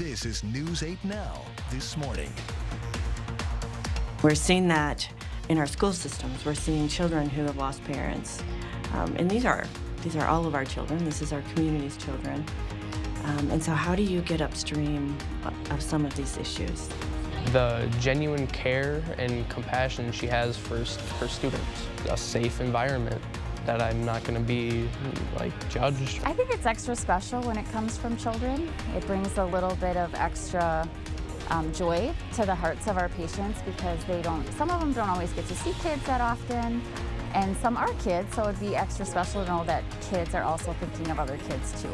This is News 8 Now, this morning. We're seeing that in our school systems. We're seeing children who have lost parents. And these are all of our children. This is our community's children. And so how do you get upstream of some of these issues? The genuine care and compassion she has for her students, a safe environment that I'm not going to be judged. I think it's extra special when it comes from children. It brings a little bit of extra joy to the hearts of our patients because some of them don't always get to see kids that often, and some are kids, so it'd be extra special to know that kids are also thinking of other kids too.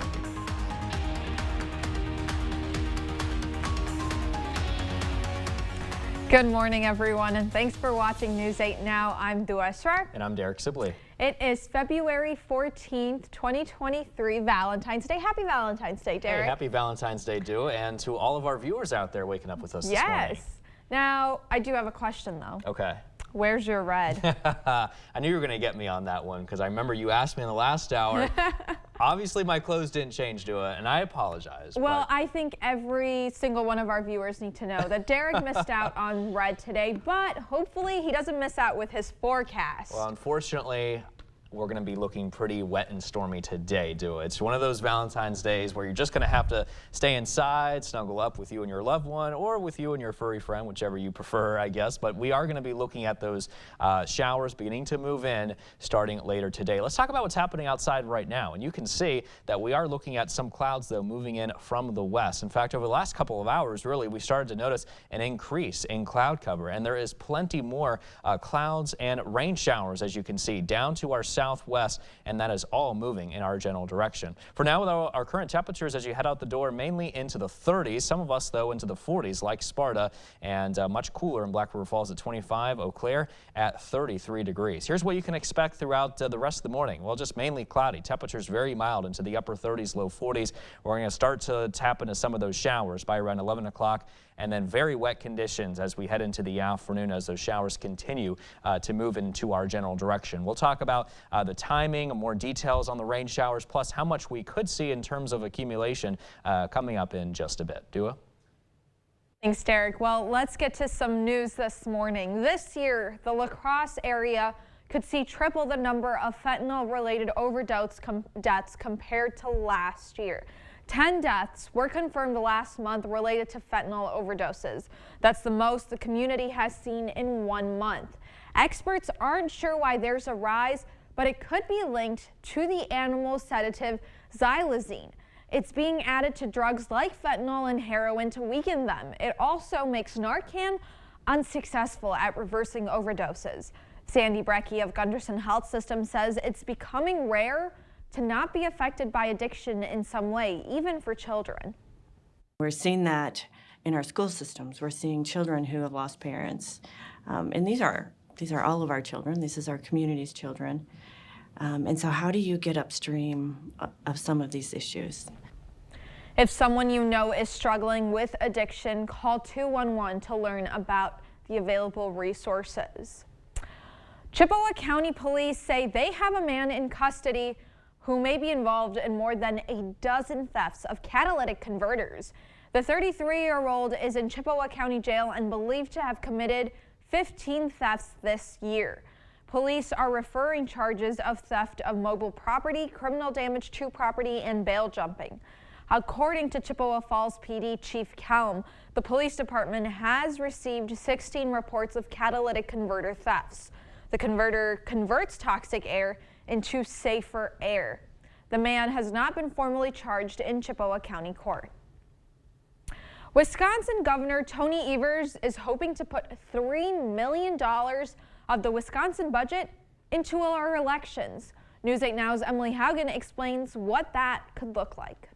Good morning, everyone, and thanks for watching News 8 Now. I'm Dua Shrar. And I'm Derek Sibley. It is February 14th, 2023, Valentine's Day. Happy Valentine's Day, Derek. Hey, happy Valentine's Day, Dua, and to all of our viewers out there waking up with us this morning. Yes. Now, I do have a question, though. Okay. Where's your red? I knew you were going to get me on that one because I remember you asked me in the last hour. Obviously, my clothes didn't change, Dua, and I apologize. Well, I think every single one of our viewers need to know that Derek missed out on red today, but hopefully he doesn't miss out with his forecast. Well, unfortunately, we're going to be looking pretty wet and stormy today, Dua. It's one of those Valentine's days where you're just going to have to stay inside, snuggle up with you and your loved one, or with you and your furry friend, whichever you prefer, I guess. But we are going to be looking at those showers beginning to move in starting later today. Let's talk about what's happening outside right now. And you can see that we are looking at some clouds, though, moving in from the west. In fact, over the last couple of hours, really, we started to notice an increase in cloud cover. And there is plenty more clouds and rain showers, as you can see, down to our southwest, and that is all moving in our general direction. For now, with our current temperatures as you head out the door, mainly into the 30s, some of us though into the 40s like Sparta, and much cooler in Black River Falls at 25, Eau Claire at 33 degrees. Here's what you can expect throughout the rest of the morning. Well, just mainly cloudy. Temperatures very mild into the upper 30s, low 40s. We're going to start to tap into some of those showers by around 11 o'clock. And then very wet conditions as we head into the afternoon as those showers continue to move into our general direction. We'll talk about the timing, more details on the rain showers, plus how much we could see in terms of accumulation coming up in just a bit. Dua? Thanks, Derek. Well, let's get to some news this morning. This year, the La Crosse area could see triple the number of fentanyl-related overdose deaths compared to last year. 10 deaths were confirmed last month related to fentanyl overdoses. That's the most the community has seen in 1 month. Experts aren't sure why there's a rise, but it could be linked to the animal sedative xylazine. It's being added to drugs like fentanyl and heroin to weaken them. It also makes Narcan unsuccessful at reversing overdoses. Sandy Brecky of Gunderson Health System says it's becoming rare to not be affected by addiction in some way, even for children. We're seeing that in our school systems. We're seeing children who have lost parents. And these are all of our children. This is our community's children. And so how do you get upstream of some of these issues? If someone you know is struggling with addiction, call 211 to learn about the available resources. Chippewa County Police say they have a man in custody who may be involved in more than a dozen thefts of catalytic converters. The 33-year-old is in Chippewa County Jail and believed to have committed 15 thefts this year. Police are referring charges of theft of mobile property, criminal damage to property, and bail jumping. According to Chippewa Falls PD Chief Kelm, the police department has received 16 reports of catalytic converter thefts. The converter converts toxic air into safer air. The man has not been formally charged in Chippewa County Court. Wisconsin Governor Tony Evers is hoping to put $3 million of the Wisconsin budget into our elections. News 8 Now's Emily Haugen explains what that could look like.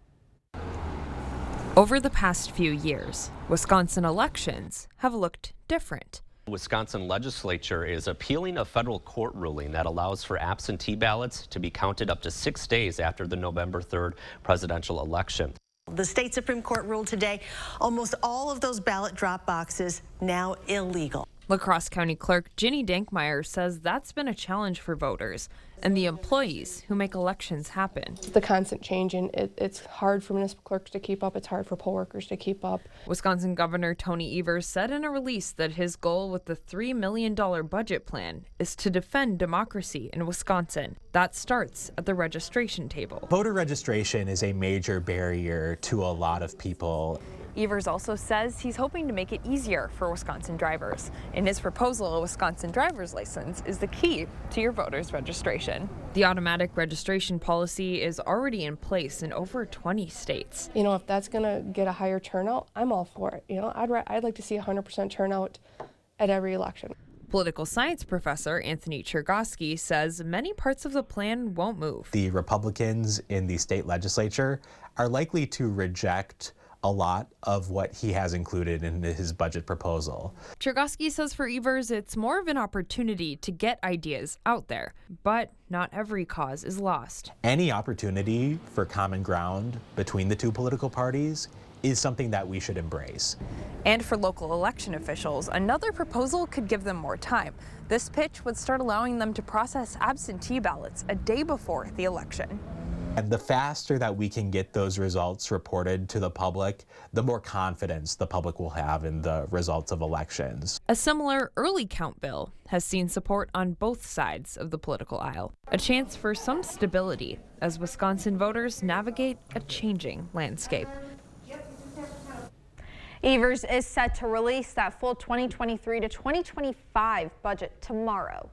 Over the past few years, Wisconsin elections have looked different. The Wisconsin legislature is appealing a federal court ruling that allows for absentee ballots to be counted up to 6 days after the November 3rd presidential election. The state Supreme Court ruled today almost all of those ballot drop boxes now illegal. La Crosse County Clerk Ginny Dankmeyer says that's been a challenge for voters. and the employees who make elections happen. The constant changing, it's hard for municipal clerks to keep up. It's hard for poll workers to keep up. Wisconsin Governor Tony Evers said in a release that his goal with the $3 million budget plan is to defend democracy in Wisconsin. That starts at the registration table. Voter registration is a major barrier to a lot of people. Evers also says he's hoping to make it easier for Wisconsin drivers. In his proposal, a Wisconsin driver's license is the key to your voter's registration. The automatic registration policy is already in place in over 20 states. You know, if that's going to get a higher turnout, I'm all for it. You know, I'd like to see 100% turnout at every election. Political science professor Anthony Chergosky says many parts of the plan won't move. The Republicans in the state legislature are likely to reject a lot of what he has included in his budget proposal. Chergosky says for Evers, it's more of an opportunity to get ideas out there, but not every cause is lost. Any opportunity for common ground between the two political parties is something that we should embrace. And for local election officials, another proposal could give them more time. This pitch would start allowing them to process absentee ballots a day before the election. And the faster that we can get those results reported to the public, the more confidence the public will have in the results of elections. A similar early count bill has seen support on both sides of the political aisle. A chance for some stability as Wisconsin voters navigate a changing landscape. Evers is set to release that full 2023 to 2025 budget tomorrow.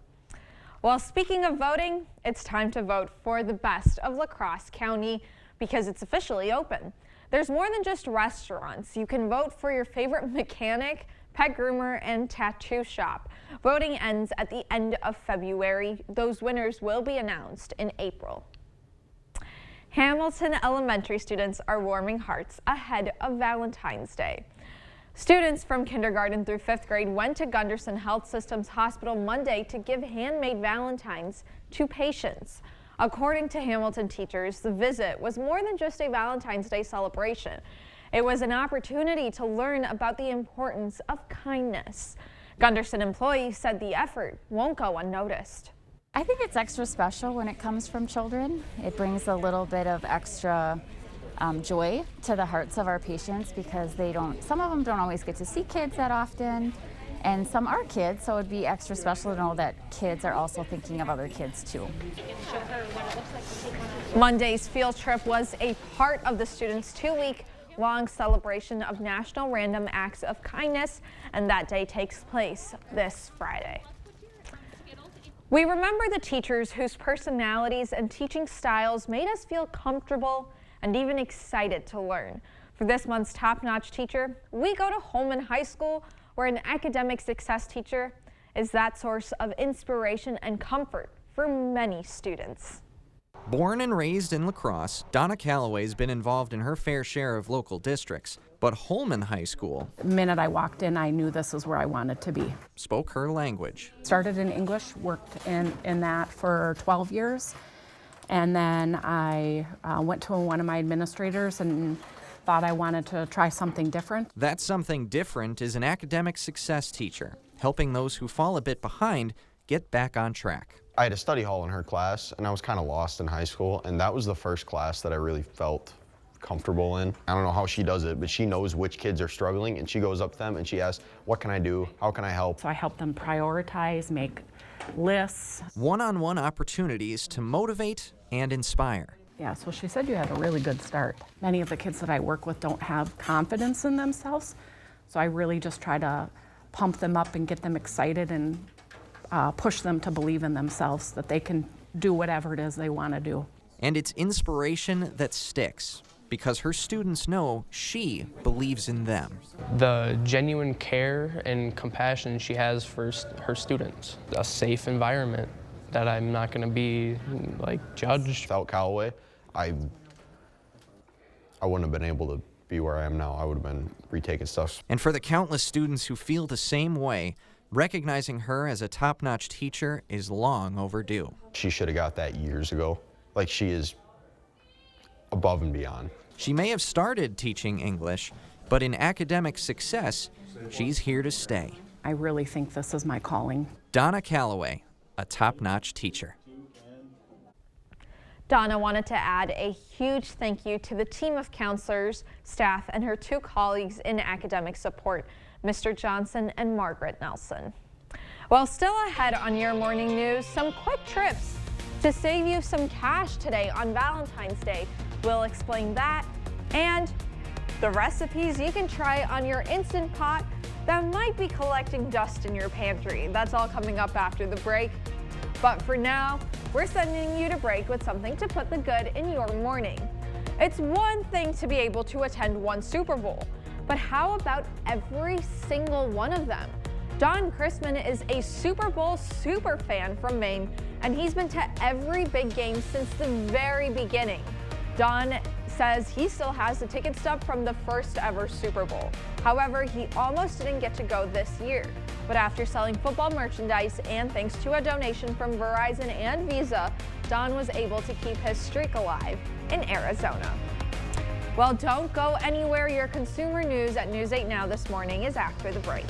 Well, speaking of voting, it's time to vote for the best of La Crosse County because it's officially open. There's more than just restaurants. You can vote for your favorite mechanic, pet groomer, and tattoo shop. Voting ends at the end of February. Those winners will be announced in April. Hamilton Elementary students are warming hearts ahead of Valentine's Day. Students from kindergarten through 5th grade went to Gunderson Health System's hospital Monday to give handmade Valentines to patients. According to Hamilton teachers, the visit was more than just a Valentine's Day celebration. It was an opportunity to learn about the importance of kindness. Gunderson employees said the effort won't go unnoticed. I think it's extra special when it comes from children. It brings a little bit of extra joy to the hearts of our patients because some of them don't always get to see kids that often, and some are kids, so it'd be extra special to know that kids are also thinking of other kids too. Monday's field trip was a part of the students' 2-week-long celebration of National Random Acts of Kindness, and that day takes place this Friday. We remember the teachers whose personalities and teaching styles made us feel comfortable and even excited to learn. For this month's top-notch teacher, we go to Holman High School, where an academic success teacher is that source of inspiration and comfort for many students. Born and raised in La Crosse, Donna Calloway's been involved in her fair share of local districts, but Holman High School, the minute I walked in, I knew this is where I wanted to be. Spoke her language. Started in English, worked in that for 12 years. And then I went to one of my administrators and thought I wanted to try something different. That something different is an academic success teacher, helping those who fall a bit behind get back on track. I had a study hall in her class, and I was kind of lost in high school, and that was the first class that I really felt comfortable in. I don't know how she does it, but she knows which kids are struggling, and she goes up to them and she asks, what can I do? How can I help? So I help them prioritize, make lists. One-on-one opportunities to motivate and inspire. Yeah, so she said you had a really good start. Many of the kids that I work with don't have confidence in themselves, so I really just try to pump them up and get them excited and push them to believe in themselves, that they can do whatever it is they want to do. And it's inspiration that sticks, because her students know she believes in them. The genuine care and compassion she has for her students, a safe environment that I'm not going to be judged. Without Callaway, I wouldn't have been able to be where I am now. I would have been retaking stuff. And for the countless students who feel the same way, recognizing her as a top-notch teacher is long overdue. She should have got that years ago. Like, she is above and beyond. She may have started teaching English, but in academic success, she's here to stay. I really think this is my calling. Donna Callaway, a top-notch teacher. Donna wanted to add a huge thank you to the team of counselors, staff, and her 2 colleagues in academic support, Mr. Johnson and Margaret Nelson. Well, still ahead on your morning news, some quick trips to save you some cash today on Valentine's Day. We'll explain that and the recipes you can try on your Instant Pot that might be collecting dust in your pantry. That's all coming up after the break. But for now, we're sending you to break with something to put the good in your morning. It's one thing to be able to attend one Super Bowl, but how about every single one of them? Don Chrisman is a Super Bowl super fan from Maine, and he's been to every big game since the very beginning. Don says he still has the ticket stub from the first ever Super Bowl. However, he almost didn't get to go this year. But after selling football merchandise and thanks to a donation from Verizon and Visa, Don was able to keep his streak alive in Arizona. Well, don't go anywhere. Your consumer news at News 8 Now this morning is after the break.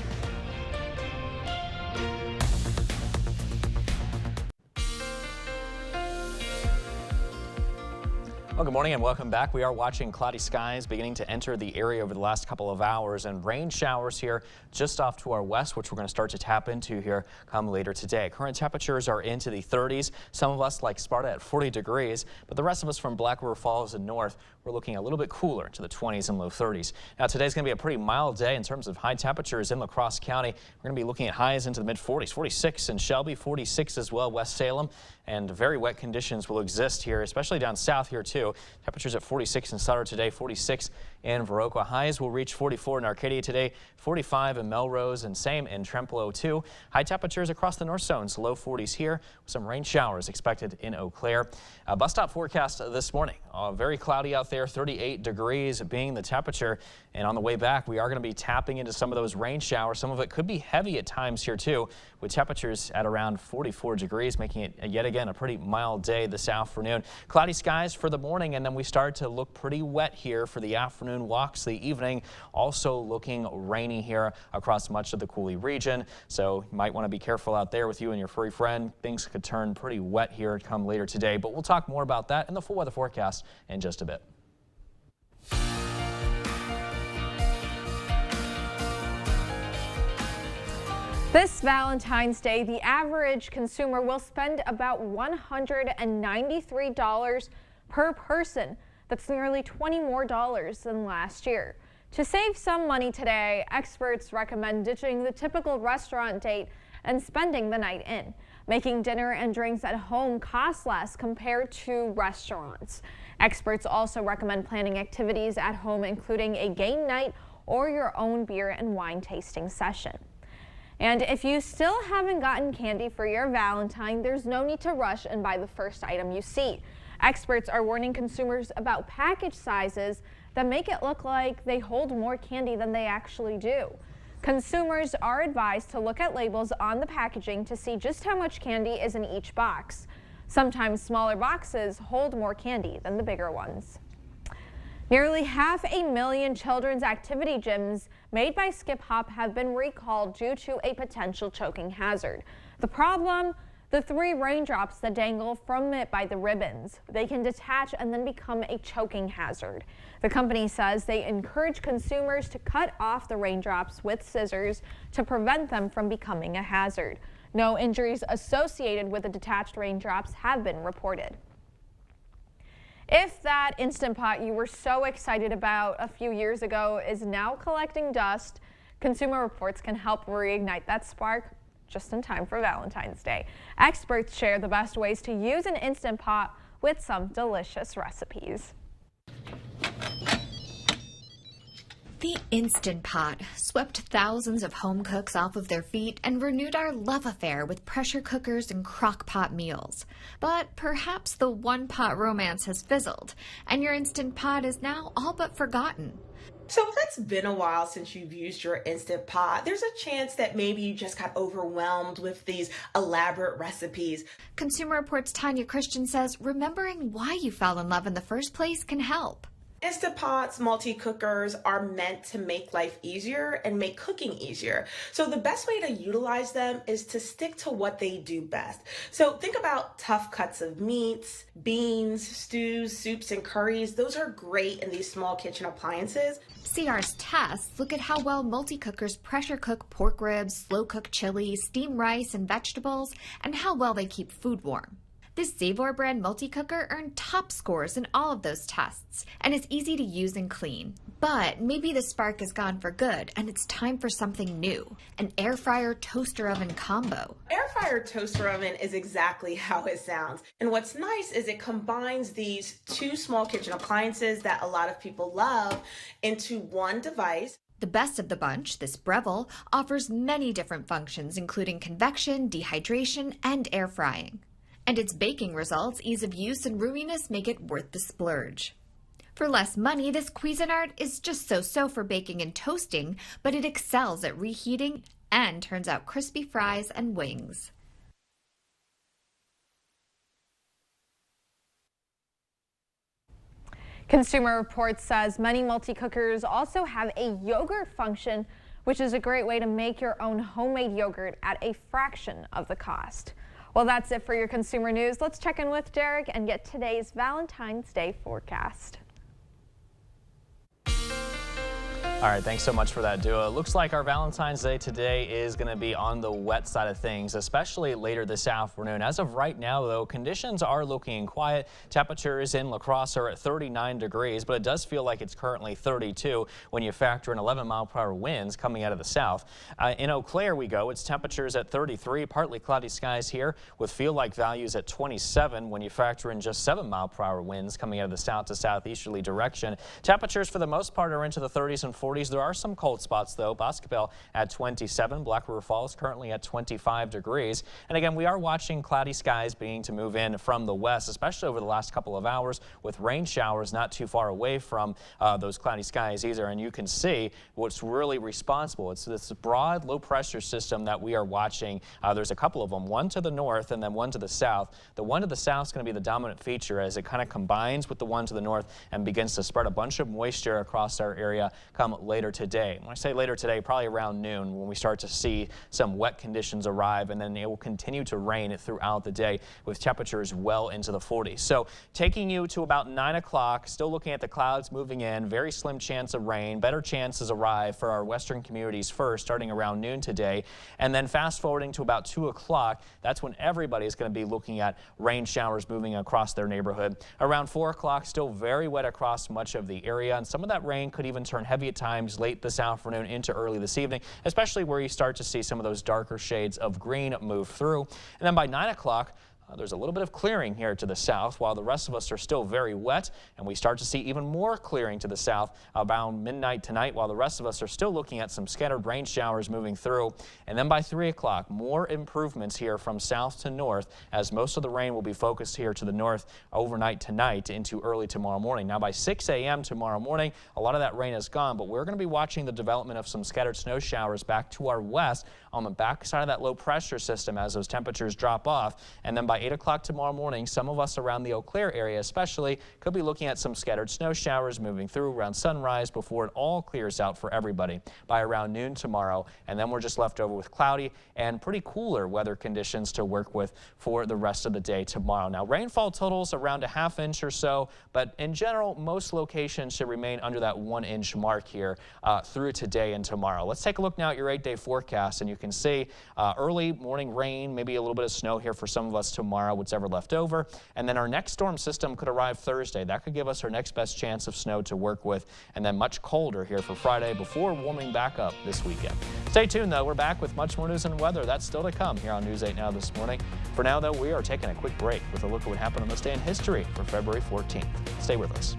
Well, good morning and welcome back. We are watching cloudy skies beginning to enter the area over the last couple of hours, and rain showers here just off to our west, which we're going to start to tap into here come later today. Current temperatures are into the 30s. Some of us like Sparta at 40 degrees, but the rest of us from Black River Falls and north, we're looking a little bit cooler to the 20s and low 30s. Now, today's going to be a pretty mild day in terms of high temperatures in La Crosse County. We're going to be looking at highs into the mid 40s, 46 in Shelby, 46 as well, West Salem, and very wet conditions will exist here, especially down south here too. Temperatures at 46 in Sutter today, 46 in Viroqua. Highs will reach 44 in Arcadia today, 45 in Melrose, and same in Trempealeau too. High temperatures across the north zones, low 40s here, with some rain showers expected in Eau Claire. Bus stop forecast this morning, very cloudy out there, 38 degrees being the temperature. And on the way back, we are going to be tapping into some of those rain showers. Some of it could be heavy at times here too, with temperatures at around 44 degrees, making it yet again a pretty mild day this afternoon. Cloudy skies for the morning, and then we start to look pretty wet here for the afternoon walks. The evening also looking rainy here across much of the Coulee region. So you might want to be careful out there with you and your furry friend. Things could turn pretty wet here come later today, but we'll talk more about that in the full weather forecast in just a bit. This Valentine's Day, the average consumer will spend about $193 per person. That's nearly $20 more than last year. To save some money today, experts recommend ditching the typical restaurant date and spending the night in. Making dinner and drinks at home costs less compared to restaurants. Experts also recommend planning activities at home, including a game night or your own beer and wine tasting session. And if you still haven't gotten candy for your Valentine, there's no need to rush and buy the first item you see. Experts are warning consumers about package sizes that make it look like they hold more candy than they actually do. Consumers are advised to look at labels on the packaging to see just how much candy is in each box. Sometimes smaller boxes hold more candy than the bigger ones. Nearly 500,000 children's activity gyms made by Skip Hop have been recalled due to a potential choking hazard. The problem? The 3 raindrops that dangle from it by the ribbons. They can detach and then become a choking hazard. The company says they encourage consumers to cut off the raindrops with scissors to prevent them from becoming a hazard. No injuries associated with the detached raindrops have been reported. If that Instant Pot you were so excited about a few years ago is now collecting dust, Consumer Reports can help reignite that spark just in time for Valentine's Day. Experts share the best ways to use an Instant Pot with some delicious recipes. The Instant Pot swept thousands of home cooks off of their feet and renewed our love affair with pressure cookers and crock pot meals. But perhaps the one-pot romance has fizzled, and your Instant Pot is now all but forgotten. So if it's been a while since you've used your Instant Pot, there's a chance that maybe you just got overwhelmed with these elaborate recipes. Consumer Reports' Tanya Christian says remembering why you fell in love in the first place can help. Instant Pots, multi-cookers are meant to make life easier and make cooking easier. So the best way to utilize them is to stick to what they do best. So think about tough cuts of meats, beans, stews, soups, and curries. Those are great in these small kitchen appliances. CR's tests look at how well multi-cookers pressure cook pork ribs, slow cook chili, steam rice, and vegetables, and how well they keep food warm. This Zavor brand multi-cooker earned top scores in all of those tests, and is easy to use and clean. But maybe the spark is gone for good, and it's time for something new, an air fryer toaster oven combo. Air fryer toaster oven is exactly how it sounds. And what's nice is it combines these two small kitchen appliances that a lot of people love into one device. The best of the bunch, this Breville, offers many different functions, including convection, dehydration, and air frying. And its baking results, ease of use, and roominess make it worth the splurge. For less money, this Cuisinart is just so-so for baking and toasting, but it excels at reheating and turns out crispy fries and wings. Consumer Reports says many multi-cookers also have a yogurt function, which is a great way to make your own homemade yogurt at a fraction of the cost. Well, that's it for your consumer news. Let's check in with Derek and get today's Valentine's Day forecast. All right, thanks so much for that, Dua. It looks like our Valentine's Day today is going to be on the wet side of things, especially later this afternoon. As of right now, though, conditions are looking quiet. Temperatures in La Crosse are at 39 degrees, but it does feel like it's currently 32 when you factor in 11-mile-per-hour winds coming out of the south. In Eau Claire we go. It's temperatures at 33, partly cloudy skies here with feel-like values at 27 when you factor in just 7-mile-per-hour winds coming out of the south to southeasterly direction. Temperatures for the most part are into the 30s and 40s. There are some cold spots, though. Boscobel at 27. Black River Falls currently at 25 degrees. And again, we are watching cloudy skies beginning to move in from the west, especially over the last couple of hours, with rain showers not too far away from those cloudy skies either. And you can see what's really responsible. It's this broad low pressure system that we are watching. There's a couple of them, one to the north and then one to the south. The one to the south is going to be the dominant feature as it kind of combines with the one to the north and begins to spread a bunch of moisture across our area come later today. When I say later today, probably around noon when we start to see some wet conditions arrive, and then it will continue to rain throughout the day with temperatures well into the 40s. So taking you to about 9 o'clock, still looking at the clouds moving in, very slim chance of rain. Better chances arrive for our western communities first, starting around noon today. And then fast forwarding to about 2 o'clock, that's when everybody is going to be looking at rain showers moving across their neighborhood. Around 4 o'clock, still very wet across much of the area, and some of that rain could even turn heavy at times late this afternoon into early this evening, especially where you start to see some of those darker shades of green move through. And then by 9 o'clock, there's a little bit of clearing here to the south while the rest of us are still very wet, and we start to see even more clearing to the south around midnight tonight while the rest of us are still looking at some scattered rain showers moving through. And then by 3 o'clock, more improvements here from south to north as most of the rain will be focused here to the north overnight tonight into early tomorrow morning. Now by 6 a.m. tomorrow morning, a lot of that rain is gone, but we're going to be watching the development of some scattered snow showers back to our west on the back side of that low pressure system as those temperatures drop off. And then by 8 o'clock tomorrow morning, some of us around the Eau Claire area especially could be looking at some scattered snow showers moving through around sunrise before it all clears out for everybody by around noon tomorrow. And then we're just left over with cloudy and pretty cooler weather conditions to work with for the rest of the day tomorrow. Now rainfall totals around a ½ inch or so, but in general most locations should remain under that 1 inch mark here through today and tomorrow. Let's take a look now at your 8-day forecast, and you can see early morning rain, maybe a little bit of snow here for some of us tomorrow, what's ever left over. And then our next storm system could arrive Thursday. That could give us our next best chance of snow to work with, and then much colder here for Friday before warming back up this weekend. Stay tuned though, we're back with much more news and weather. That's still to come here on News 8 Now this morning. For now though, we are taking a quick break with a look at what happened on this day in history for February 14th. Stay with us.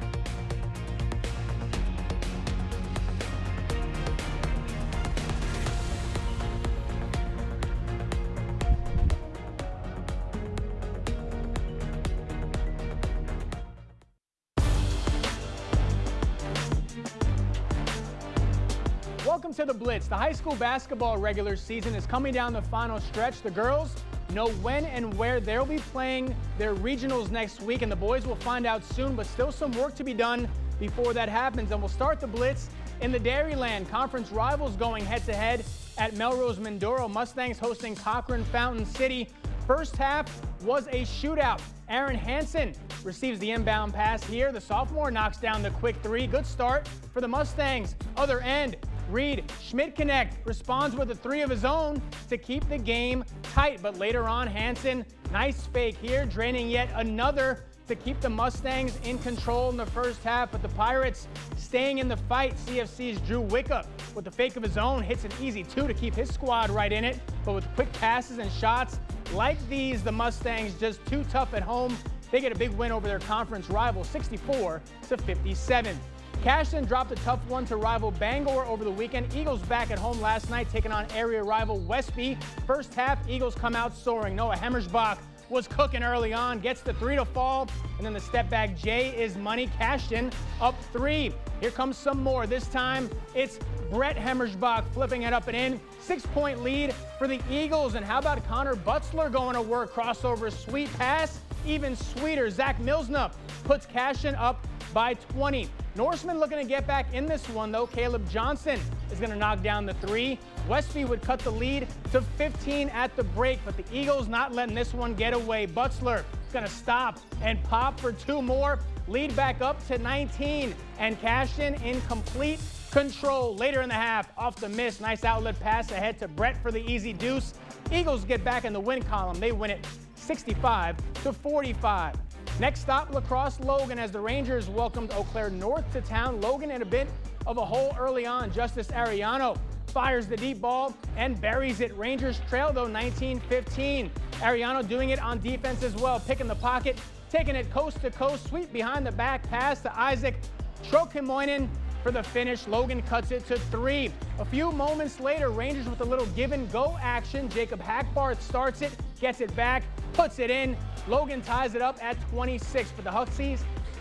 Welcome to the Blitz. The high school basketball regular season is coming down the final stretch. The girls know when and where they'll be playing their regionals next week, and the boys will find out soon, but still some work to be done before that happens. And we'll start the Blitz in the Dairyland. Conference rivals going head-to-head at Melrose Mindoro. Mustangs hosting Cochrane Fountain City. First half was a shootout. Aaron Hansen receives the inbound pass here. The sophomore knocks down the quick three. Good start for the Mustangs. Other end, Reed Schmidt-Connect responds with a three of his own to keep the game tight. But later on, Hansen, nice fake here, draining yet another to keep the Mustangs in control in the first half. But the Pirates staying in the fight. CFC's Drew Wickup with the fake of his own hits an easy two to keep his squad right in it. But with quick passes and shots like these, the Mustangs just too tough at home. They get a big win over their conference rival, 64-57. Cashton dropped a tough one to rival Bangor over the weekend. Eagles back at home last night, taking on area rival Westby. First half, Eagles come out soaring. Noah Hemmersbach was cooking early on, gets the three to fall, and then the step back Jay is money. Cashton up three. Here comes some more. This time, it's Brett Hemmersbach flipping it up and in. 6-point lead for the Eagles. And how about Connor Butzler going to work? Crossover, sweet pass, even sweeter. Zach Milsna puts Cashton up by 20. Norseman looking to get back in this one, though. Caleb Johnson is going to knock down the three. Westby would cut the lead to 15 at the break, but the Eagles not letting this one get away. Butzler is going to stop and pop for two more. Lead back up to 19, and Cashton in complete control. Later in the half, off the miss, nice outlet pass ahead to Brett for the easy deuce. Eagles get back in the win column. They win it 65-45. Next stop, La Crosse Logan, as the Rangers welcomed Eau Claire North to town. Logan in a bit of a hole early on. Justice Ariano fires the deep ball and buries it. Rangers trail, though, 19-15. Ariano doing it on defense as well, picking the pocket, taking it coast to coast, sweep behind the back pass to Isaac Trokimoinen for the finish. Logan cuts it to three. A few moments later, Rangers with a little give and go action. Jacob Hackbarth starts it, gets it back, puts it in. Logan ties it up at 26, but the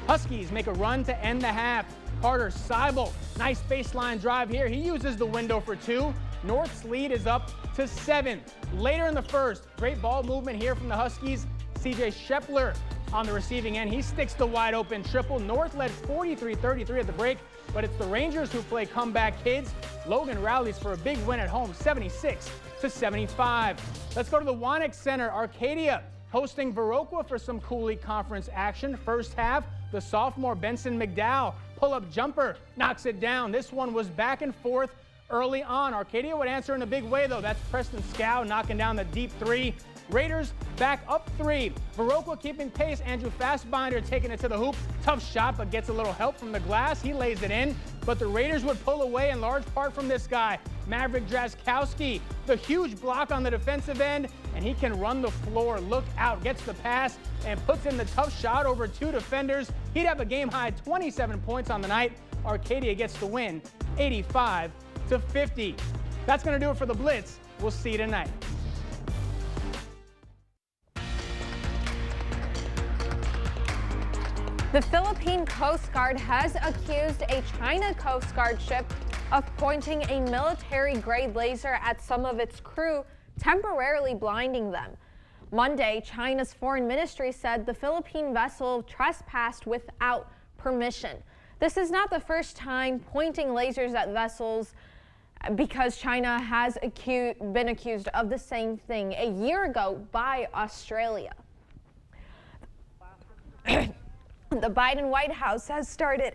Huskies make a run to end the half. Carter Seibel, nice baseline drive here. He uses the window for two. North's lead is up to 7. Later in the first, great ball movement here from the Huskies. CJ Shepler on the receiving end. He sticks the wide open triple. North led 43-33 at the break, but it's the Rangers who play comeback kids. Logan rallies for a big win at home, 76-75. Let's go to the Wanex Center. Arcadia hosting Viroqua for some Cooley Conference action. First half, the sophomore Benson McDowell pull-up jumper knocks it down. This one was back and forth early on. Arcadia would answer in a big way, though. That's Preston Scow knocking down the deep three. Raiders back up 3. Viroqua keeping pace. Andrew Fastbinder taking it to the hoop. Tough shot, but gets a little help from the glass. He lays it in, but the Raiders would pull away in large part from this guy, Maverick Drazkowski. The huge block on the defensive end, and he can run the floor. Look out, gets the pass, and puts in the tough shot over 2 defenders. He'd have a game-high 27 points on the night. Arcadia gets the win, 85-50. That's going to do it for the Blitz. We'll see you tonight. The Philippine Coast Guard has accused a China Coast Guard ship of pointing a military-grade laser at some of its crew, temporarily blinding them. Monday, China's foreign ministry said the Philippine vessel trespassed without permission. This is not the first time pointing lasers at vessels, because China has been accused of the same thing a year ago by Australia. The Biden White House has started,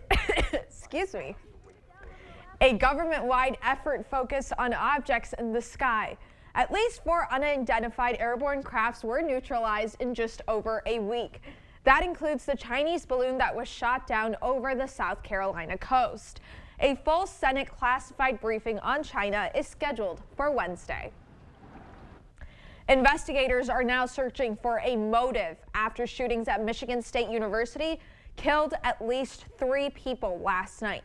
a government-wide effort focused on objects in the sky. At least 4 unidentified airborne crafts were neutralized in just over a week. That includes the Chinese balloon that was shot down over the South Carolina coast. A full Senate classified briefing on China is scheduled for Wednesday. Investigators are now searching for a motive after shootings at Michigan State University killed at least 3 people last night.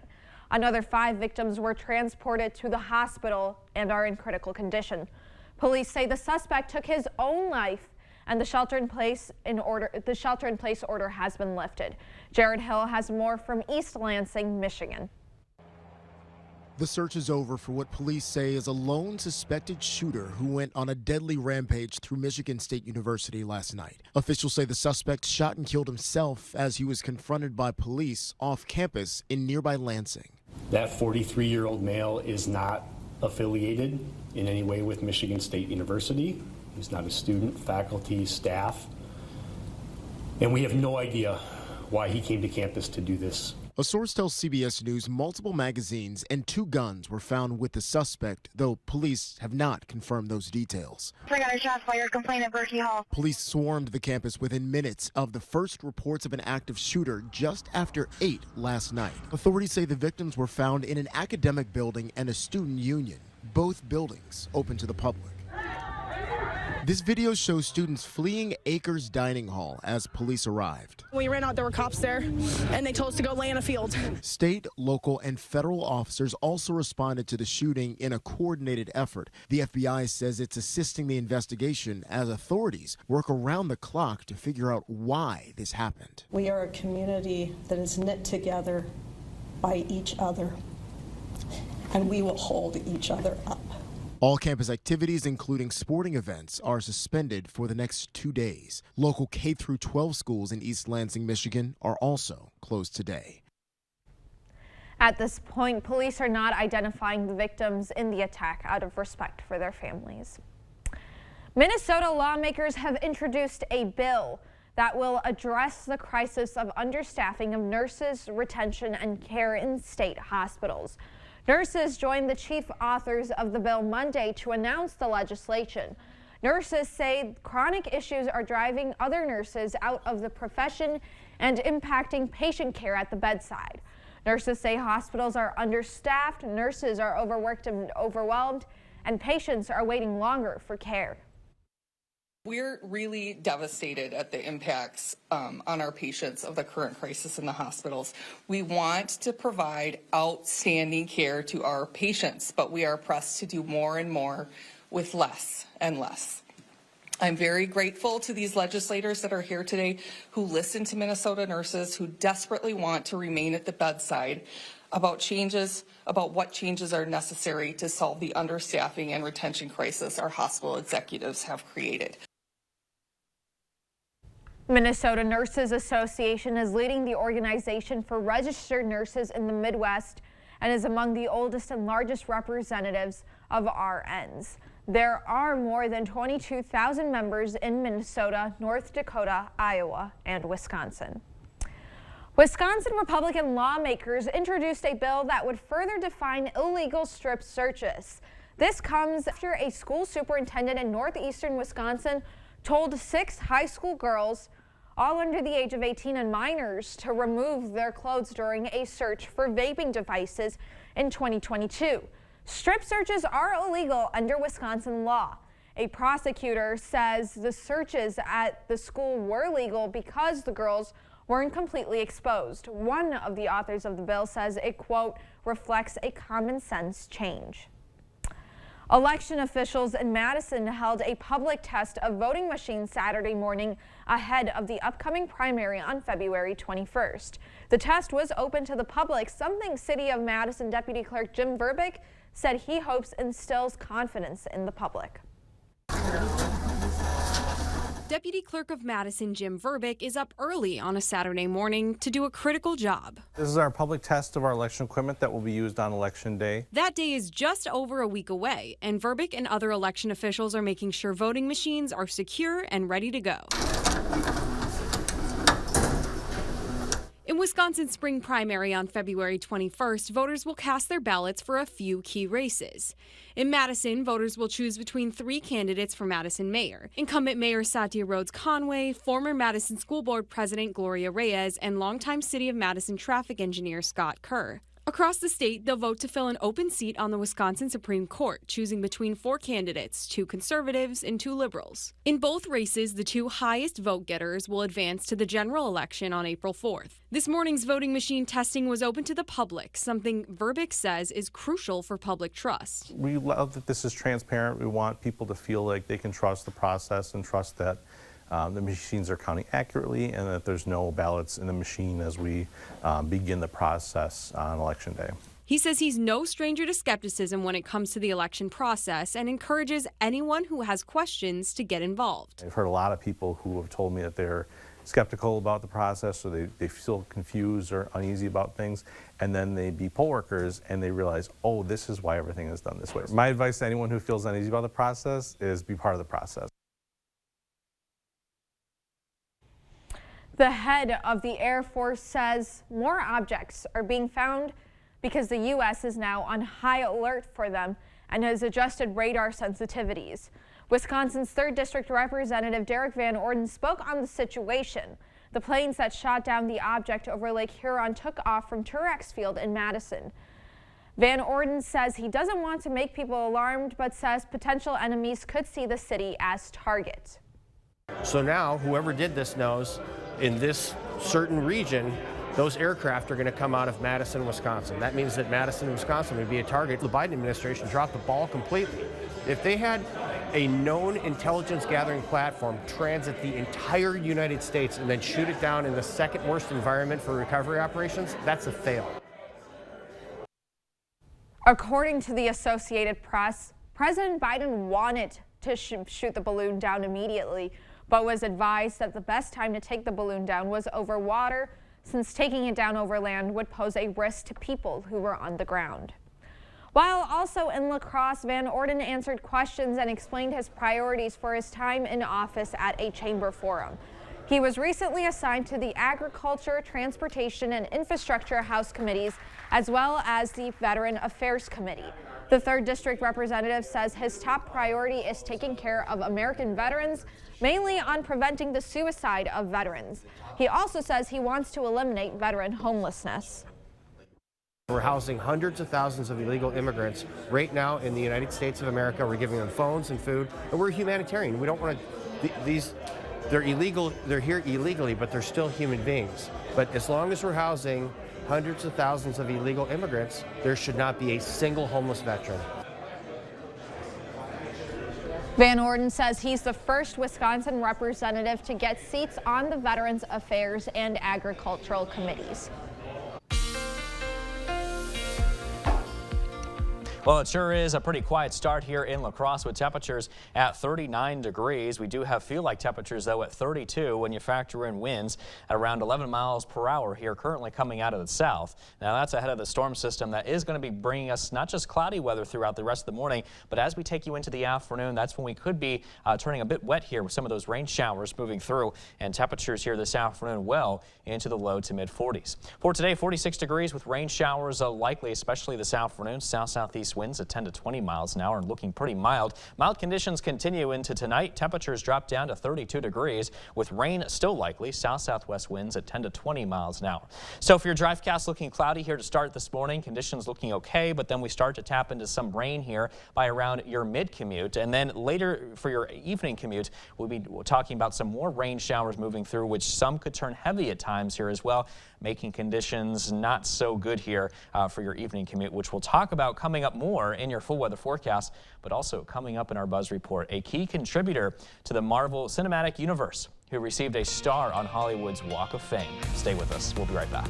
Another 5 victims were transported to the hospital and are in critical condition. Police say the suspect took his own life, and the shelter-in-place order has been lifted. Jared Hill has more from East Lansing, Michigan. The search is over for what police say is a lone suspected shooter who went on a deadly rampage through Michigan State University last night. Officials say the suspect shot and killed himself as he was confronted by police off campus in nearby Lansing. That 43-year-old male is not affiliated in any way with Michigan State University. He's not a student, faculty, staff. And we have no idea why he came to campus to do this. A source tells CBS News multiple magazines and 2 guns were found with the suspect, though police have not confirmed those details. I got a shot fire complaint at Berkey Hall. Police swarmed the campus within minutes of the first reports of an active shooter just after 8 last night. Authorities say the victims were found in an academic building and a student union, both buildings open to the public. This video shows students fleeing Acres Dining Hall as police arrived. When we ran out, there were cops there, and they told us to go lay in a field. State, local, and federal officers also responded to the shooting in a coordinated effort. The FBI says it's assisting the investigation as authorities work around the clock to figure out why this happened. We are a community that is knit together by each other, and we will hold each other up. All campus activities, including sporting events, are suspended for the next 2 days. Local K-12 schools in East Lansing, Michigan, are also closed today. At this point, police are not identifying the victims in the attack out of respect for their families. Minnesota lawmakers have introduced a bill that will address the crisis of understaffing of nurses, retention, and care in state hospitals. Nurses joined the chief authors of the bill Monday to announce the legislation. Nurses say chronic issues are driving other nurses out of the profession and impacting patient care at the bedside. Nurses say hospitals are understaffed, nurses are overworked and overwhelmed, and patients are waiting longer for care. We're really devastated at the impacts on our patients of the current crisis in the hospitals. We want to provide outstanding care to our patients, but we are pressed to do more and more with less and less. I'm very grateful to these legislators that are here today who listen to Minnesota nurses who desperately want to remain at the bedside about what changes are necessary to solve the understaffing and retention crisis our hospital executives have created. Minnesota Nurses Association is leading the organization for registered nurses in the Midwest and is among the oldest and largest representatives of RNs. There are more than 22,000 members in Minnesota, North Dakota, Iowa, and Wisconsin. Wisconsin Republican lawmakers introduced a bill that would further define illegal strip searches. This comes after a school superintendent in northeastern Wisconsin told 6 high school girls, all under the age of 18 and minors, to remove their clothes during a search for vaping devices in 2022. Strip searches are illegal under Wisconsin law. A prosecutor says the searches at the school were legal because the girls weren't completely exposed. One of the authors of the bill says it, quote, reflects a common sense change. Election officials in Madison held a public test of voting machines Saturday morning ahead of the upcoming primary on February 21st. The test was open to the public, something City of Madison Deputy Clerk Jim Verbick said he hopes instills confidence in the public. Deputy Clerk of Madison Jim Verbick is up early on a Saturday morning to do a critical job. This is our public test of our election equipment that will be used on Election Day. That day is just over a week away, and Verbick and other election officials are making sure voting machines are secure and ready to go. In Wisconsin's spring primary on February 21st, voters will cast their ballots for a few key races. In Madison, voters will choose between 3 candidates for Madison mayor: incumbent Mayor Satya Rhodes Conway, former Madison School Board President Gloria Reyes, and longtime City of Madison traffic engineer Scott Kerr. Across the state, they'll vote to fill an open seat on the Wisconsin Supreme Court, choosing between 4 candidates, 2 conservatives and 2 liberals. In both races, the 2 highest vote getters will advance to the general election on April 4th. This morning's voting machine testing was open to the public, something Verbick says is crucial for public trust. We love that this is transparent. We want people to feel like they can trust the process and trust that the machines are counting accurately and that there's no ballots in the machine as we begin the process on Election Day. He says he's no stranger to skepticism when it comes to the election process and encourages anyone who has questions to get involved. I've heard a lot of people who have told me that they're skeptical about the process, or they feel confused or uneasy about things, and then they be poll workers and they realize, oh, this is why everything is done this way. My advice to anyone who feels uneasy about the process is be part of the process. The head of the Air Force says more objects are being found because the U.S. is now on high alert for them and has adjusted radar sensitivities. Wisconsin's 3rd District Representative Derek Van Orden spoke on the situation. The planes that shot down the object over Lake Huron took off from Truex Field in Madison. Van Orden says he doesn't want to make people alarmed, but says potential enemies could see the city as target. So now whoever did this knows in this certain region, those aircraft are going to come out of Madison, Wisconsin. That means that Madison, Wisconsin would be a target. The Biden administration dropped the ball completely. If they had a known intelligence gathering platform transit the entire United States and then shoot it down in the second worst environment for recovery operations, that's a fail. According to the Associated Press, President Biden wanted to shoot the balloon down immediately, but was advised that the best time to take the balloon down was over water, since taking it down over land would pose a risk to people who were on the ground. While also in La Crosse, Van Orden answered questions and explained his priorities for his time in office at a chamber forum. He was recently assigned to the Agriculture, Transportation, and Infrastructure House committees, as well as the Veteran Affairs Committee. The 3rd District Representative says his top priority is taking care of American veterans, mainly on preventing the suicide of veterans. He also says he wants to eliminate veteran homelessness. We're housing hundreds of thousands of illegal immigrants right now in the United States of America. We're giving them phones and food, and we're humanitarian. We don't want to, they're illegal, they're here illegally, but they're still human beings. But as long as we're housing hundreds of thousands of illegal immigrants, there should not be a single homeless veteran. Van Orden says he's the first Wisconsin representative to get seats on the Veterans Affairs and Agricultural committees. Well, it sure is a pretty quiet start here in La Crosse with temperatures at 39 degrees. We do have feel-like temperatures, though, at 32 when you factor in winds at around 11 miles per hour here currently coming out of the south. Now, that's ahead of the storm system that is going to be bringing us not just cloudy weather throughout the rest of the morning, but as we take you into the afternoon, that's when we could be turning a bit wet here with some of those rain showers moving through, and temperatures here this afternoon well into the low to mid 40s. For today, 46 degrees with rain showers likely, especially this afternoon. South-southeast winds at 10 to 20 miles an hour and looking pretty mild. Mild conditions continue into tonight. Temperatures drop down to 32 degrees with rain still likely. South-southwest winds at 10 to 20 miles an hour. So for your DriveCast, looking cloudy here to start this morning. Conditions looking okay, but then we start to tap into some rain here by around your mid-commute. And then later for your evening commute, we'll be talking about some more rain showers moving through, which some could turn heavy at times here as well, making conditions not so good here for your evening commute, which we'll talk about coming up more in your full weather forecast, but also coming up in our Buzz Report, a key contributor to the Marvel Cinematic Universe who received a star on Hollywood's Walk of Fame. Stay with us. We'll be right back.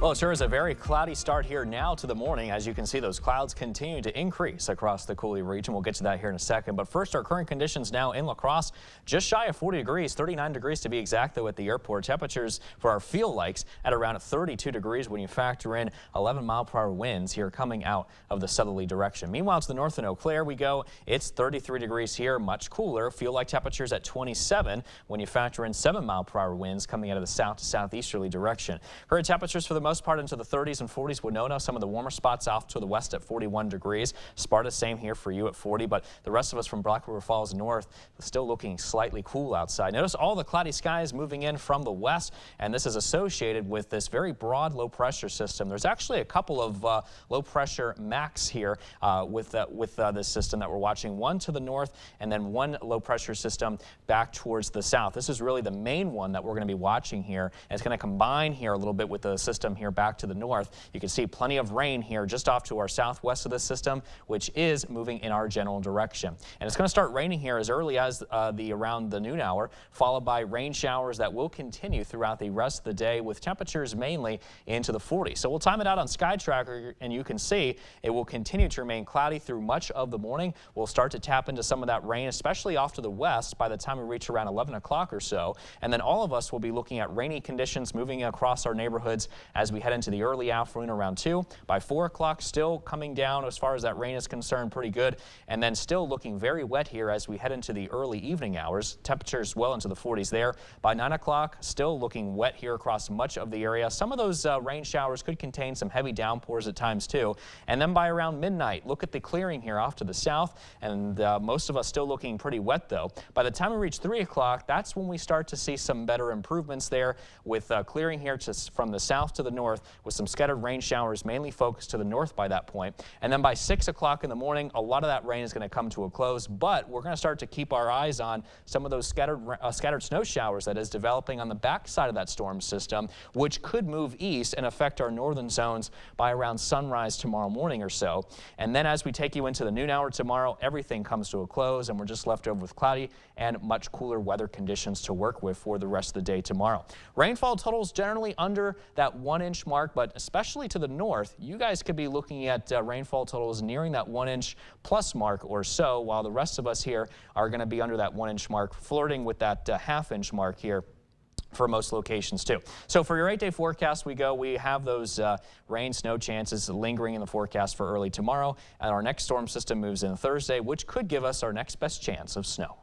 Well, it sure is a very cloudy start here now to the morning. As you can see, those clouds continue to increase across the Coulee region. We'll get to that here in a second. But first, our current conditions now in La Crosse, just shy of 40 degrees, 39 degrees to be exact, though, at the airport. Temperatures for our feel-likes at around 32 degrees when you factor in 11-mile-per-hour winds here coming out of the southerly direction. Meanwhile, to the north in Eau Claire we go. It's 33 degrees here, much cooler. Feel-like temperatures at 27 when you factor in 7-mile-per-hour winds coming out of the south to southeasterly direction. Current temperatures for the most part into the 30s and 40s. Winona, some of the warmer spots off to the west at 41 degrees. Sparta, same here for you at 40, but the rest of us from Black River Falls north still looking slightly cool outside. Notice all the cloudy skies moving in from the west, and this is associated with this very broad low pressure system. There's actually a couple of low pressure max here with this system that we're watching, one to the north and then one low pressure system back towards the south. This is really the main one that we're going to be watching here, and it's going to combine here a little bit with the system here here back to the north. You can see plenty of rain here just off to our southwest of the system, which is moving in our general direction. And it's going to start raining here as early as around the noon hour, followed by rain showers that will continue throughout the rest of the day with temperatures mainly into the 40s. So we'll time it out on Sky Tracker, and you can see it will continue to remain cloudy through much of the morning. We'll start to tap into some of that rain, especially off to the west by the time we reach around 11 o'clock or so. And then all of us will be looking at rainy conditions moving across our neighborhoods as we head into the early afternoon around 2. By 4 o'clock, still coming down as far as that rain is concerned, pretty good. And then still looking very wet here as we head into the early evening hours. Temperatures well into the 40s there. By 9 o'clock, still looking wet here across much of the area. Some of those rain showers could contain some heavy downpours at times too. And then by around midnight, look at the clearing here off to the south, and most of us still looking pretty wet though. By the time we reach 3 o'clock, that's when we start to see some better improvements there with clearing here from the south to the north with some scattered rain showers mainly focused to the north by that point. And then by 6 o'clock in the morning, a lot of that rain is going to come to a close, but we're going to start to keep our eyes on some of those scattered snow showers that is developing on the back side of that storm system, which could move east and affect our northern zones by around sunrise tomorrow morning or so. And then as we take you into the noon hour tomorrow, everything comes to a close and we're just left over with cloudy and much cooler weather conditions to work with for the rest of the day tomorrow. Rainfall totals generally under that 1-inch mark, but especially to the north, you guys could be looking at rainfall totals nearing that 1-inch plus mark or so, while the rest of us here are going to be under that 1-inch mark, flirting with that half-inch mark here for most locations too. So for your 8-day forecast, we have those rain, snow chances lingering in the forecast for early tomorrow, and our next storm system moves in Thursday, which could give us our next best chance of snow.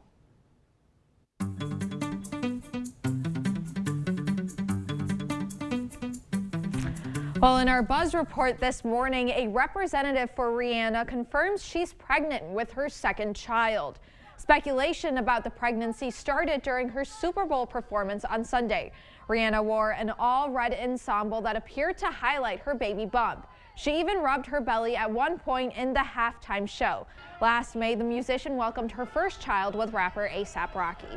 Well, in our Buzz report this morning, a representative for Rihanna confirms she's pregnant with her second child. Speculation about the pregnancy started during her Super Bowl performance on Sunday. Rihanna wore an all-red ensemble that appeared to highlight her baby bump. She even rubbed her belly at one point in the halftime show. Last May, the musician welcomed her first child with rapper A$AP Rocky.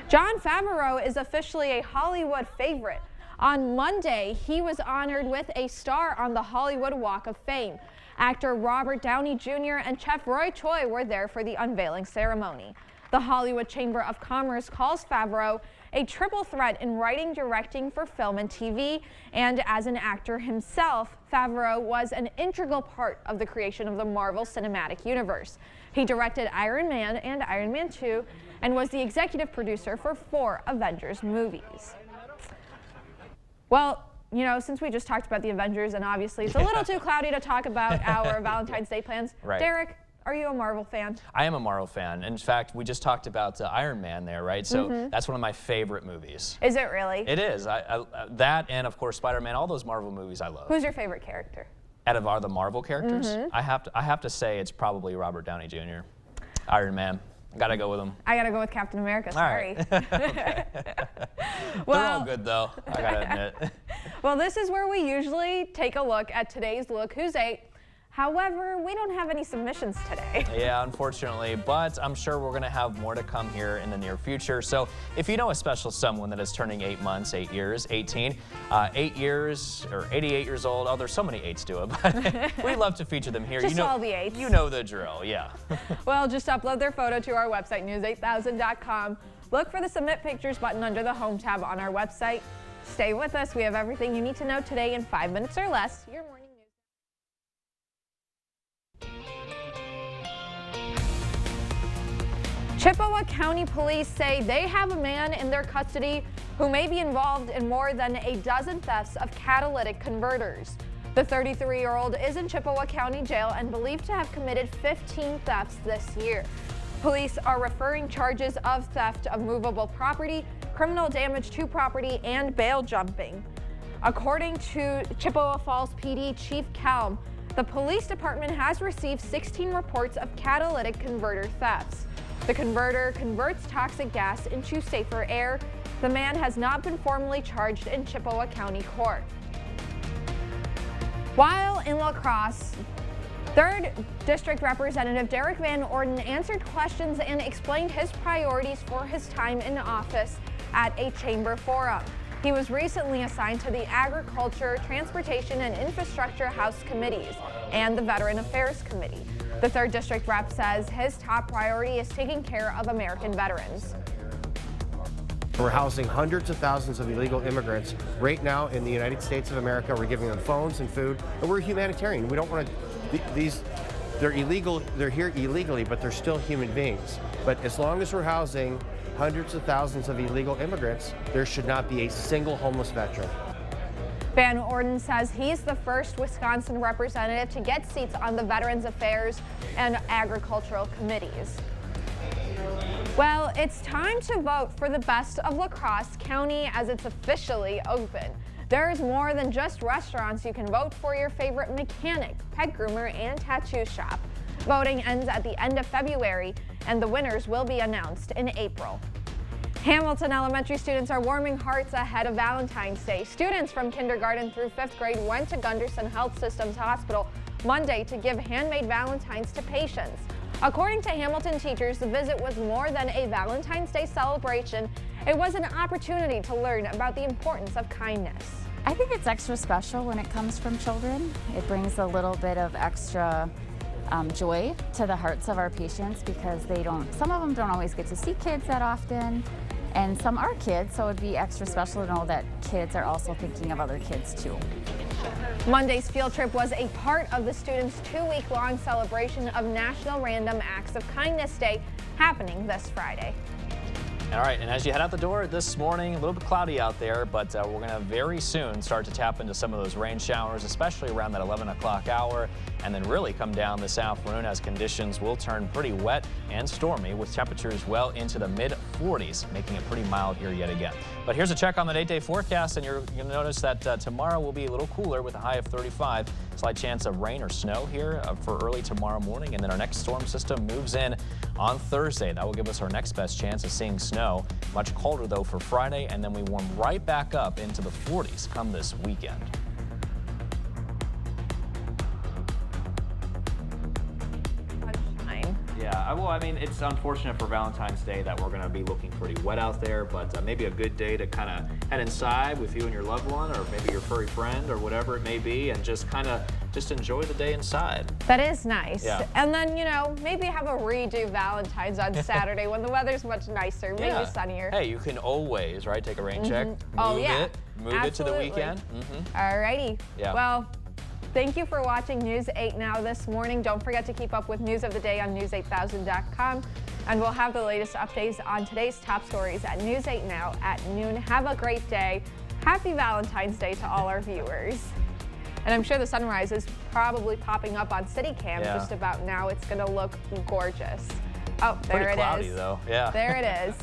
Jon Favreau is officially a Hollywood favorite. On Monday, he was honored with a star on the Hollywood Walk of Fame. Actor Robert Downey Jr. and Chef Roy Choi were there for the unveiling ceremony. The Hollywood Chamber of Commerce calls Favreau a triple threat in writing, directing for film and TV, and as an actor himself, Favreau was an integral part of the creation of the Marvel Cinematic Universe. He directed Iron Man and Iron Man 2 and was the executive producer for 4 Avengers movies. Well, you know, since we just talked about the Avengers and obviously it's a little too cloudy to talk about our Valentine's Day plans. Right. Derek, are you a Marvel fan? I am a Marvel fan. In fact, we just talked about Iron Man there, right? So that's one of my favorite movies. Is it really? It is. That and, of course, Spider-Man, all those Marvel movies I love. Who's your favorite character? Out of all the Marvel characters, I have to say it's probably Robert Downey Jr. Iron Man. Gotta go with him. I gotta go with Captain America, sorry. All right. They're all good though, I gotta admit. Well, this is where we usually take a look at today's Look Who's 8. However, we don't have any submissions today. Yeah, unfortunately, but I'm sure we're gonna have more to come here in the near future. So if you know a special someone that is turning 8 months, 8 years, 18, 8 years, or 88 years old, oh, there's so many 8s to it, but we love to feature them here. Just you know, all the 8s. You know the drill, yeah. Well, just upload their photo to our website, news8000.com. Look for the Submit Pictures button under the Home tab on our website. Stay with us. We have everything you need to know today in 5 minutes or less. Your morning. Chippewa County Police say they have a man in their custody who may be involved in more than a dozen thefts of catalytic converters. The 33-year-old is in Chippewa County Jail and believed to have committed 15 thefts this year. Police are referring charges of theft of movable property, criminal damage to property, and bail jumping. According to Chippewa Falls PD Chief Kelm, the police department has received 16 reports of catalytic converter thefts. The converter converts toxic gas into safer air. The man has not been formally charged in Chippewa County Court. While in La Crosse, 3rd District Representative Derek Van Orden answered questions and explained his priorities for his time in office at a chamber forum. He was recently assigned to the Agriculture, Transportation, and Infrastructure House Committees and the Veteran Affairs Committee. The 3rd District rep says his top priority is taking care of American veterans. We're housing hundreds of thousands of illegal immigrants right now in the United States of America. We're giving them phones and food, and we're humanitarian. We don't want to, they're illegal, they're here illegally, but they're still human beings. But as long as we're housing hundreds of thousands of illegal immigrants, there should not be a single homeless veteran. Van Orden says he's the first Wisconsin representative to get seats on the Veterans Affairs and Agricultural Committees. Well, it's time to vote for the best of La Crosse County as it's officially open. There's more than just restaurants. You can vote for your favorite mechanic, pet groomer, and tattoo shop. Voting ends at the end of February, and the winners will be announced in April. Hamilton Elementary students are warming hearts ahead of Valentine's Day. Students from kindergarten through 5th grade went to Gunderson Health Systems Hospital Monday to give handmade Valentines to patients. According to Hamilton teachers, the visit was more than a Valentine's Day celebration. It was an opportunity to learn about the importance of kindness. I think it's extra special when it comes from children. It brings a little bit of extra joy to the hearts of our patients because some of them don't always get to see kids that often, and some are kids, so it'd be extra special to know that kids are also thinking of other kids too. Monday's field trip was a part of the students' 2-week-long celebration of National Random Acts of Kindness Day happening this Friday. All right, and as you head out the door this morning, a little bit cloudy out there, but we're going to very soon start to tap into some of those rain showers, especially around that 11 o'clock hour, and then really come down this afternoon as conditions will turn pretty wet and stormy with temperatures well into the mid-40s, making it pretty mild here yet again. But here's a check on the 8-day forecast, and you're going to notice that tomorrow will be a little cooler with a high of 35. Slight chance of rain or snow here for early tomorrow morning, and then our next storm system moves in on Thursday. That will give us our next best chance of seeing snow. Much colder though for Friday, and then we warm right back up into the 40s come this weekend. Yeah, well, I mean, it's unfortunate for Valentine's Day that we're going to be looking pretty wet out there, but maybe a good day to kind of head inside with you and your loved one, or maybe your furry friend, or whatever it may be, and just kind of enjoy the day inside. That is nice. Yeah. And then, you know, maybe have a redo Valentine's on Saturday when the weather's much nicer, maybe sunnier. Hey, you can always, right, take a rain check, move it to the weekend. All righty. Yeah. Well, thank you for watching News 8 Now this morning. Don't forget to keep up with news of the day on news8000.com. And we'll have the latest updates on today's top stories at News 8 Now at noon. Have a great day. Happy Valentine's Day to all our viewers. And I'm sure the sunrise is probably popping up on CityCam just about now. It's going to look gorgeous. Oh, there it is. Pretty cloudy though. Yeah. There it is.